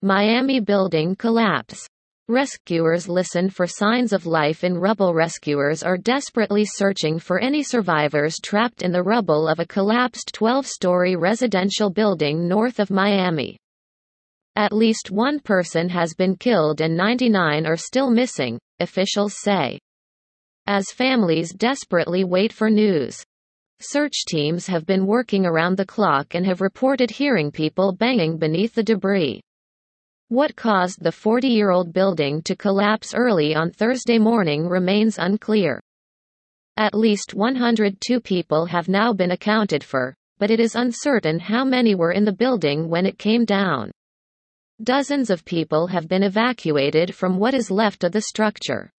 Miami building collapse. Rescuers listen for signs of life in rubble. Rescuers are desperately searching for any survivors trapped in the rubble of a collapsed 12-story residential building north of Miami. At least one person has been killed and 99 are still missing, officials say. As families desperately wait for news. Search teams have been working around the clock and have reported hearing people banging beneath the debris. What caused the 40-year-old building to collapse early on Thursday morning remains unclear. At least 102 people have now been accounted for, but it is uncertain how many were in the building when it came down. Dozens of people have been evacuated from what is left of the structure.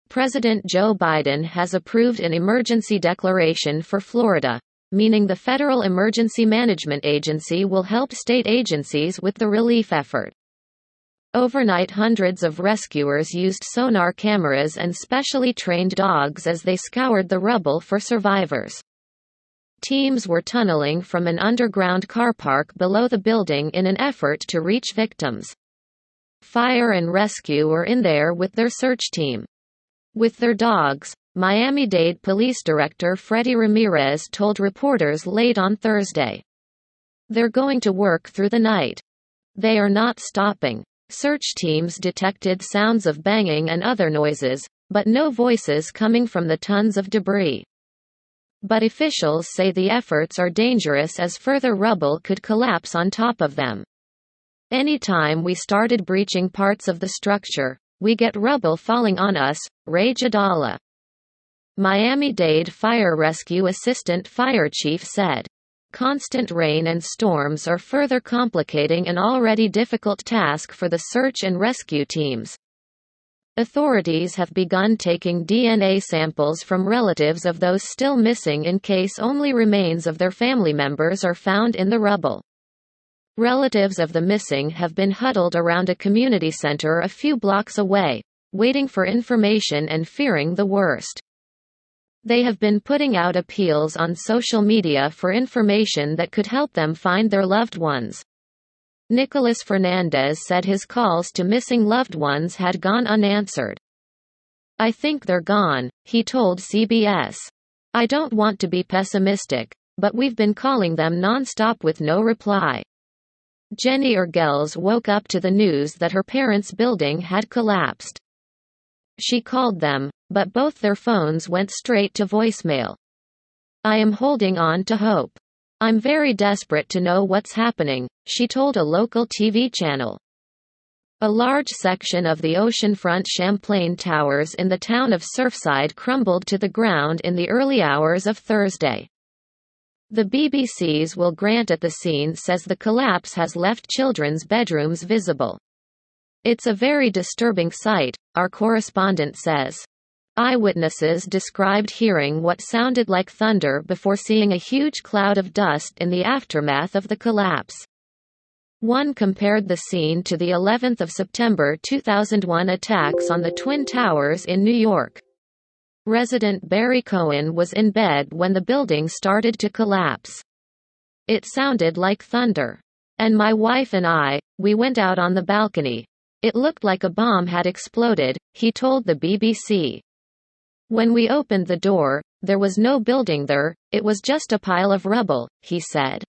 President Joe Biden has approved an emergency declaration for Florida, meaning the Federal Emergency Management Agency will help state agencies with the relief effort. Overnight, hundreds of rescuers used sonar cameras and specially trained dogs as they scoured the rubble for survivors. Teams were tunneling from an underground car park below the building in an effort to reach victims. Fire and rescue were in there with their search team. With their dogs, Miami-Dade Police Director Freddie Ramirez told reporters late on Thursday. They're going to work through the night. They are not stopping. Search teams detected sounds of banging and other noises, but no voices coming from the tons of debris. But officials say the efforts are dangerous as further rubble could collapse on top of them. Anytime we started breaching parts of the structure, we get rubble falling on us, Ray Jadala, Miami-Dade Fire Rescue Assistant Fire Chief said. Constant rain and storms are further complicating an already difficult task for the search and rescue teams. Authorities have begun taking DNA samples from relatives of those still missing in case only remains of their family members are found in the rubble. Relatives of the missing have been huddled around a community center a few blocks away, waiting for information and fearing the worst. They have been putting out appeals on social media for information that could help them find their loved ones. Nicholas Fernandez said his calls to missing loved ones had gone unanswered. I think they're gone, he told CBS. I don't want to be pessimistic, but we've been calling them non-stop with no reply. Jenny Ergels woke up to the news that her parents' building had collapsed. She called them, but both their phones went straight to voicemail. I am holding on to hope. I'm very desperate to know what's happening, she told a local TV channel. A large section of the oceanfront Champlain Towers in the town of Surfside crumbled to the ground in the early hours of Thursday. The BBC's Will Grant at the scene says the collapse has left children's bedrooms visible. It's a very disturbing sight, our correspondent says. Eyewitnesses described hearing what sounded like thunder before seeing a huge cloud of dust in the aftermath of the collapse. One compared the scene to the 11th of September 2001 attacks on the Twin Towers in New York. Resident Barry Cohen was in bed when the building started to collapse. It sounded like thunder. And my wife and I, we went out on the balcony. It looked like a bomb had exploded, he told the BBC. When we opened the door, there was no building there, it was just a pile of rubble, he said.